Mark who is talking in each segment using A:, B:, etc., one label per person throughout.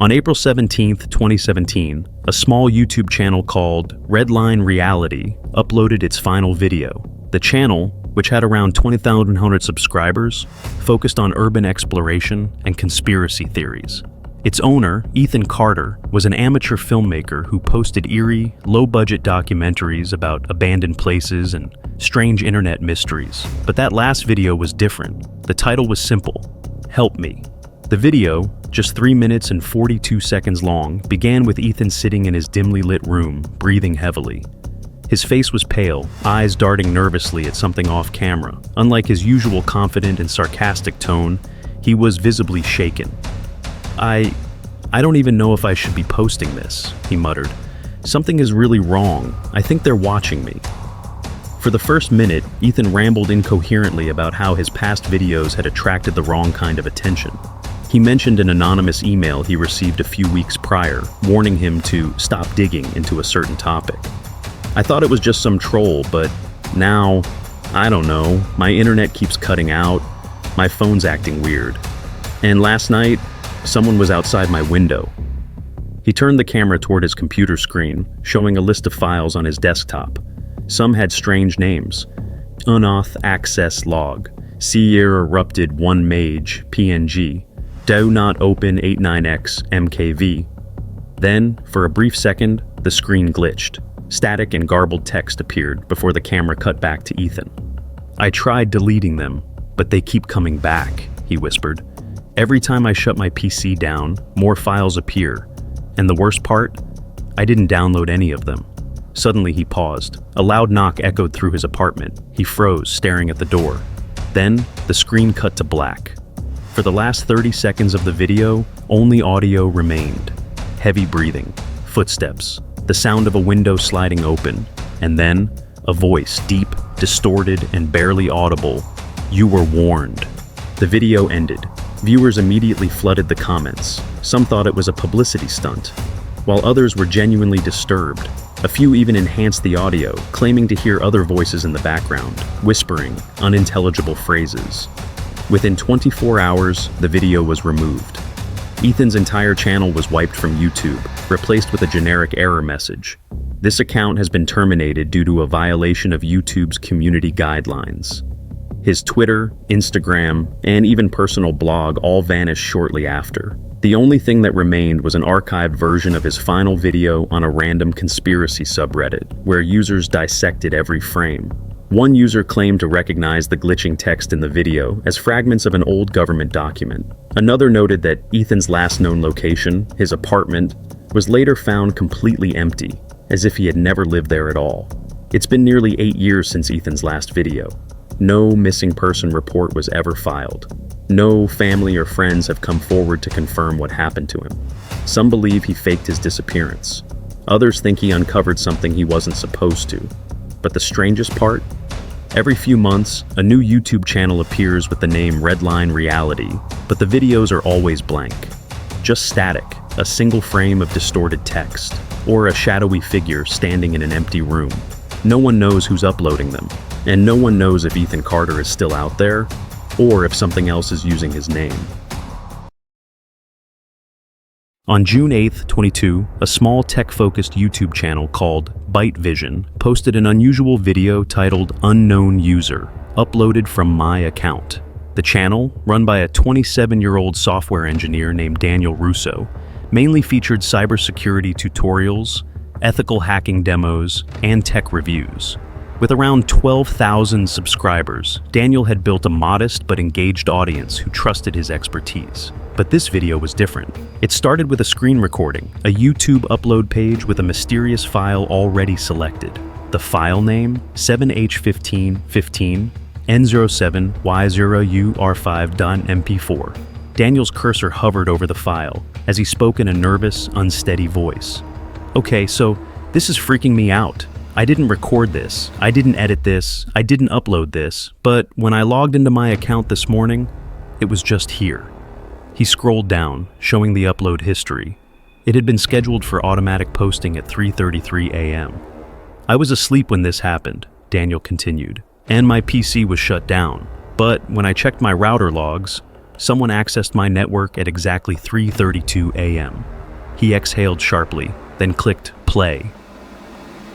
A: On April 17th, 2017, a small YouTube channel called RedLineReality uploaded its final video. The channel, which had around 20,100 subscribers, focused on urban exploration and conspiracy theories. Its owner, Ethan Carter, was an amateur filmmaker who posted eerie, low-budget documentaries about abandoned places and strange internet mysteries. But that last video was different. The title was simple: Help Me. The video, just 3 minutes and 42 seconds long, began with Ethan sitting in his dimly lit room, breathing heavily. His face was pale, eyes darting nervously at something off camera. Unlike his usual confident and sarcastic tone, he was visibly shaken. I don't even know if I should be posting this, he muttered. Something is really wrong. I think they're watching me. For the first minute, Ethan rambled incoherently about how his past videos had attracted the wrong kind of attention. He mentioned an anonymous email he received a few weeks prior, warning him to stop digging into a certain topic. I thought it was just some troll, but now, I don't know, my internet keeps cutting out, my phone's acting weird. And last night, someone was outside my window. He turned the camera toward his computer screen, showing a list of files on his desktop. Some had strange names: Unauth Access Log, Seer Erupted 1 Mage PNG, Do Not Open 89X MKV. Then, for a brief second, the screen glitched. Static and garbled text appeared before the camera cut back to Ethan. I tried deleting them, but they keep coming back, he whispered. Every time I shut my PC down, more files appear. And the worst part? I didn't download any of them. Suddenly he paused. A loud knock echoed through his apartment. He froze, staring at the door. Then, the screen cut to black. For the last 30 seconds of the video, only audio remained. Heavy breathing, footsteps, the sound of a window sliding open, and then a voice, deep, distorted, and barely audible. You were warned. The video ended. Viewers immediately flooded the comments. Some thought it was a publicity stunt, while others were genuinely disturbed. A few even enhanced the audio, claiming to hear other voices in the background, whispering unintelligible phrases. Within 24 hours, the video was removed. Ethan's entire channel was wiped from YouTube, replaced with a generic error message. This account has been terminated due to a violation of YouTube's community guidelines. His Twitter, Instagram, and even personal blog all vanished shortly after. The only thing that remained was an archived version of his final video on a random conspiracy subreddit, where users dissected every frame. One user claimed to recognize the glitching text in the video as fragments of an old government document. Another noted that Ethan's last known location, his apartment, was later found completely empty, as if he had never lived there at all. It's been nearly 8 years since Ethan's last video. No missing person report was ever filed. No family or friends have come forward to confirm what happened to him. Some believe he faked his disappearance. Others think he uncovered something he wasn't supposed to. But the strangest part? Every few months, a new YouTube channel appears with the name RedLineReality, but the videos are always blank. Just static, a single frame of distorted text, or a shadowy figure standing in an empty room. No one knows who's uploading them, and no one knows if Ethan Carter is still out there, or if something else is using his name. On June 8th, 22, a small tech-focused YouTube channel called Byte Vision posted an unusual video titled Unknown User, uploaded from my account. The channel, run by a 27-year-old software engineer named Daniel Russo, mainly featured cybersecurity tutorials, ethical hacking demos, and tech reviews. With around 12,000 subscribers, Daniel had built a modest but engaged audience who trusted his expertise. But this video was different. It started with a screen recording, a YouTube upload page with a mysterious file already selected. The file name, 7H1515 N07Y0UR5.mp4. Daniel's cursor hovered over the file as he spoke in a nervous, unsteady voice. Okay, so this is freaking me out. I didn't record this, I didn't edit this, I didn't upload this, but when I logged into my account this morning, it was just here. He scrolled down, showing the upload history. It had been scheduled for automatic posting at 3:33 a.m. I was asleep when this happened, Daniel continued, and my PC was shut down. But when I checked my router logs, Someone accessed my network at exactly 3:32 a.m. He exhaled sharply, then clicked play.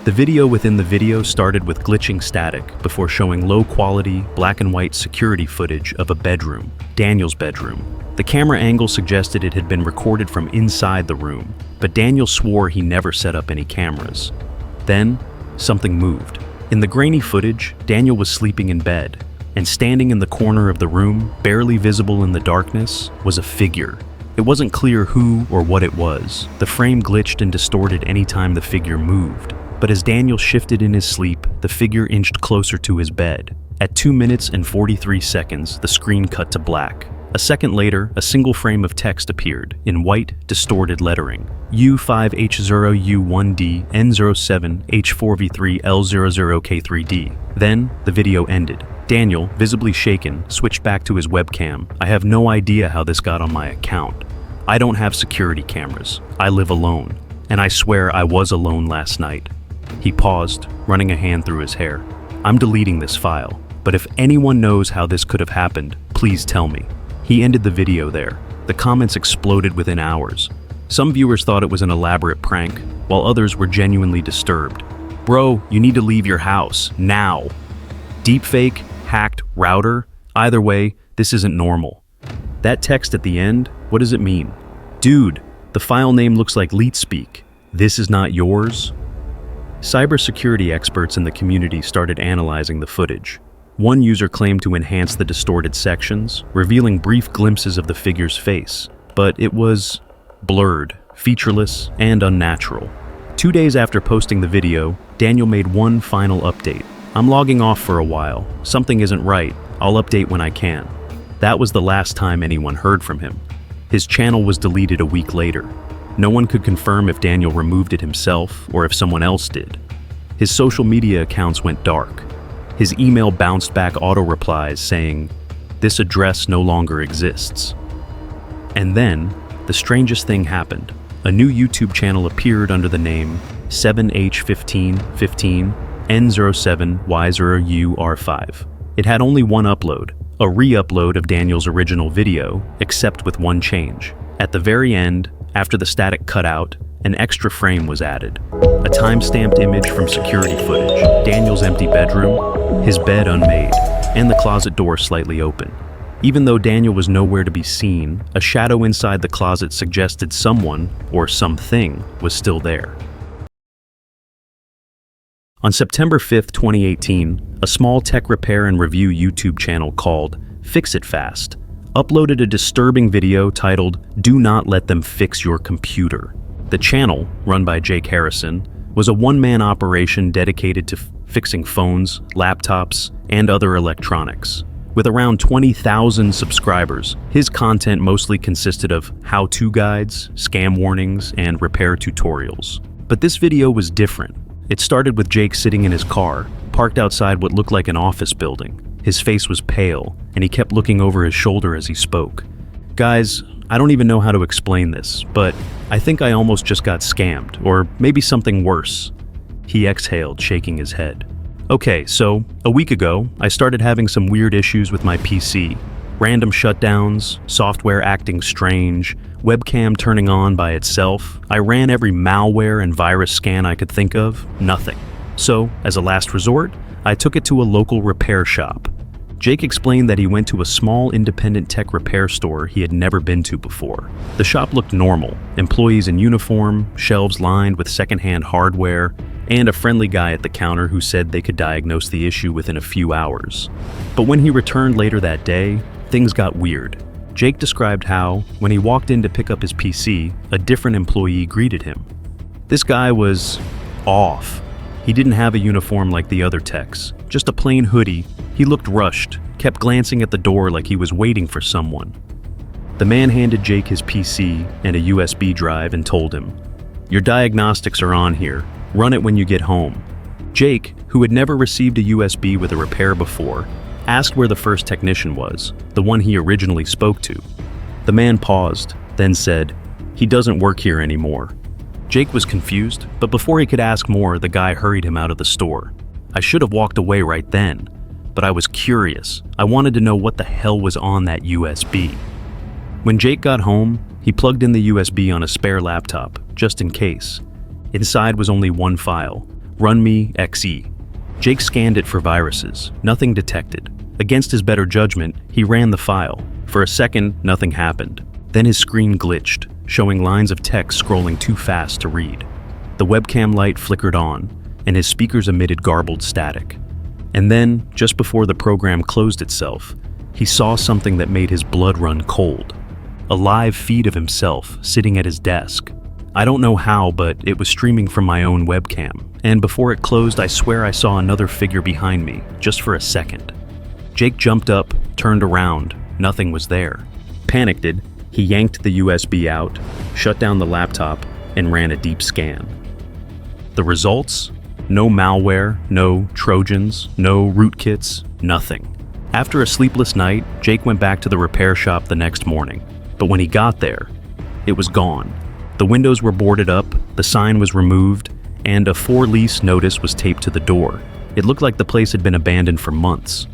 A: The video within the video started with glitching static before showing low-quality, black and white security footage of a bedroom, Daniel's bedroom. The camera angle suggested it had been recorded from inside the room, but Daniel swore he never set up any cameras. Then, something moved. In the grainy footage, Daniel was sleeping in bed, and standing in the corner of the room, barely visible in the darkness, was a figure. It wasn't clear who or what it was. The frame glitched and distorted any time the figure moved. But as Daniel shifted in his sleep, the figure inched closer to his bed. At 2 minutes and 43 seconds, the screen cut to black. A second later, a single frame of text appeared, in white, distorted lettering. U5H0U1D N07H4V3L00K3D. Then, the video ended. Daniel, visibly shaken, switched back to his webcam. I have no idea how this got on my account. I don't have security cameras. I live alone. And I swear I was alone last night. He paused, running a hand through his hair. I'm deleting this file, but if anyone knows how this could have happened, please tell me. He ended the video there. The comments exploded within hours. Some viewers thought it was an elaborate prank, while others were genuinely disturbed. Bro, you need to leave your house, now. Deepfake, hacked, router, either way, this isn't normal. That text at the end, what does it mean? Dude, the file name looks like LeetSpeak. This is not yours? Cybersecurity experts in the community started analyzing the footage. One user claimed to enhance the distorted sections, revealing brief glimpses of the figure's face, but it was blurred, featureless, and unnatural. 2 days after posting the video, Daniel made one final update. I'm logging off for a while. Something isn't right. I'll update when I can. That was the last time anyone heard from him. His channel was deleted a week later. No one could confirm if Daniel removed it himself or if someone else did. His social media accounts went dark. His email bounced back auto-replies saying, "This address no longer exists." And then, the strangest thing happened. A new YouTube channel appeared under the name 7H1515 N07Y0UR5. It had only one upload, a re-upload of Daniel's original video, except with one change. At the very end, after the static cut out, an extra frame was added. A time-stamped image from security footage, Daniel's empty bedroom, his bed unmade, and the closet door slightly open. Even though Daniel was nowhere to be seen, a shadow inside the closet suggested someone, or something, was still there. On September 5, 2018, a small tech repair and review YouTube channel called Fix It Fast uploaded a disturbing video titled "Do Not Let Them Fix Your Computer." The channel, run by Jake Harrison, was a one-man operation dedicated to fixing phones, laptops, and other electronics. With around 20,000 subscribers, his content mostly consisted of how-to guides, scam warnings, and repair tutorials. But this video was different. It started with Jake sitting in his car, parked outside what looked like an office building. His face was pale, and he kept looking over his shoulder as he spoke. Guys, I don't even know how to explain this, but I think I almost just got scammed, or maybe something worse. He exhaled, shaking his head. Okay, so a week ago, I started having some weird issues with my PC. Random shutdowns, software acting strange, webcam turning on by itself. I ran every malware and virus scan I could think of, nothing. So, as a last resort, I took it to a local repair shop. Jake explained that he went to a small independent tech repair store he had never been to before. The shop looked normal, employees in uniform, shelves lined with secondhand hardware, and a friendly guy at the counter who said they could diagnose the issue within a few hours. But when he returned later that day, things got weird. Jake described how, when he walked in to pick up his PC, a different employee greeted him. This guy was off. He didn't have a uniform like the other techs, just a plain hoodie. He looked rushed, kept glancing at the door like he was waiting for someone. The man handed Jake his PC and a USB drive and told him, "Your diagnostics are on here. Run it when you get home." Jake, who had never received a USB with a repair before, asked where the first technician was, the one he originally spoke to. The man paused, then said, "He doesn't work here anymore." Jake was confused, but before he could ask more, the guy hurried him out of the store. I should have walked away right then, but I was curious. I wanted to know what the hell was on that USB. When Jake got home, he plugged in the USB on a spare laptop, just in case. Inside was only one file, runme.exe. Jake scanned it for viruses. Nothing detected. Against his better judgment, he ran the file. For a second, nothing happened. Then his screen glitched, showing lines of text scrolling too fast to read. The webcam light flickered on, and his speakers emitted garbled static. And then, just before the program closed itself, he saw something that made his blood run cold. A live feed of himself sitting at his desk. I don't know how, but it was streaming from my own webcam, and before it closed, I swear I saw another figure behind me, just for a second. Jake jumped up, turned around, nothing was there. Panicked, he yanked the USB out, shut down the laptop, and ran a deep scan. The results? No malware, no Trojans, no rootkits, nothing. After a sleepless night, Jake went back to the repair shop the next morning, but when he got there, it was gone. The windows were boarded up, the sign was removed, and a for lease notice was taped to the door. It looked like the place had been abandoned for months.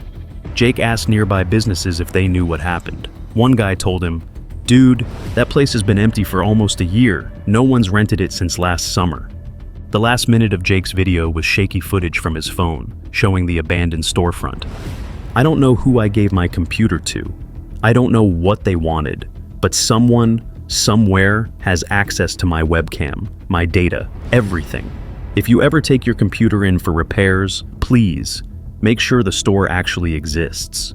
A: Jake asked nearby businesses if they knew what happened. One guy told him, "Dude, that place has been empty for almost a year. No one's rented it since last summer." The last minute of Jake's video was shaky footage from his phone, showing the abandoned storefront. I don't know who I gave my computer to. I don't know what they wanted, but someone, somewhere, has access to my webcam, my data, everything. If you ever take your computer in for repairs, please, make sure the store actually exists.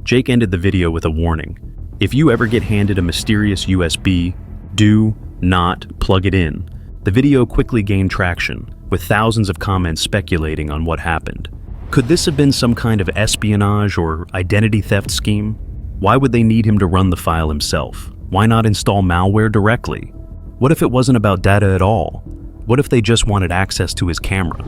A: Jake ended the video with a warning. If you ever get handed a mysterious USB, do not plug it in. The video quickly gained traction, with thousands of comments speculating on what happened. Could this have been some kind of espionage or identity theft scheme? Why would they need him to run the file himself? Why not install malware directly? What if it wasn't about data at all? What if they just wanted access to his camera?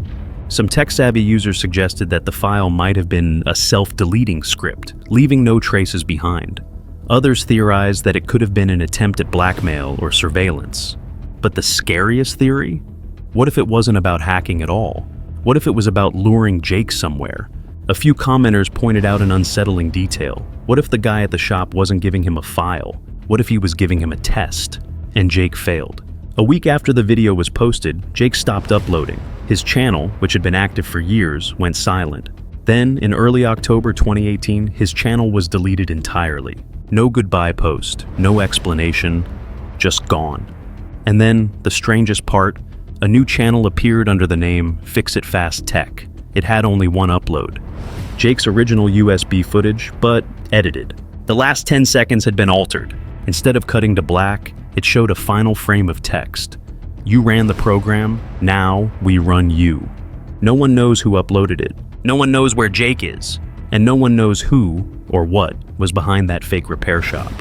A: Some tech-savvy users suggested that the file might have been a self-deleting script, leaving no traces behind. Others theorized that it could have been an attempt at blackmail or surveillance. But the scariest theory? What if it wasn't about hacking at all? What if it was about luring Jake somewhere? A few commenters pointed out an unsettling detail. What if the guy at the shop wasn't giving him a file? What if he was giving him a test? And Jake failed. A week after the video was posted, Jake stopped uploading. His channel, which had been active for years, went silent. Then, in early October 2018, his channel was deleted entirely. No goodbye post, no explanation, just gone. And then, the strangest part, a new channel appeared under the name Fix It Fast Tech. It had only one upload. Jake's original USB footage, but edited. The last 10 seconds had been altered. Instead of cutting to black, it showed a final frame of text. You ran the program, now we run you. No one knows who uploaded it. No one knows where Jake is. And no one knows who or what was behind that fake repair shop.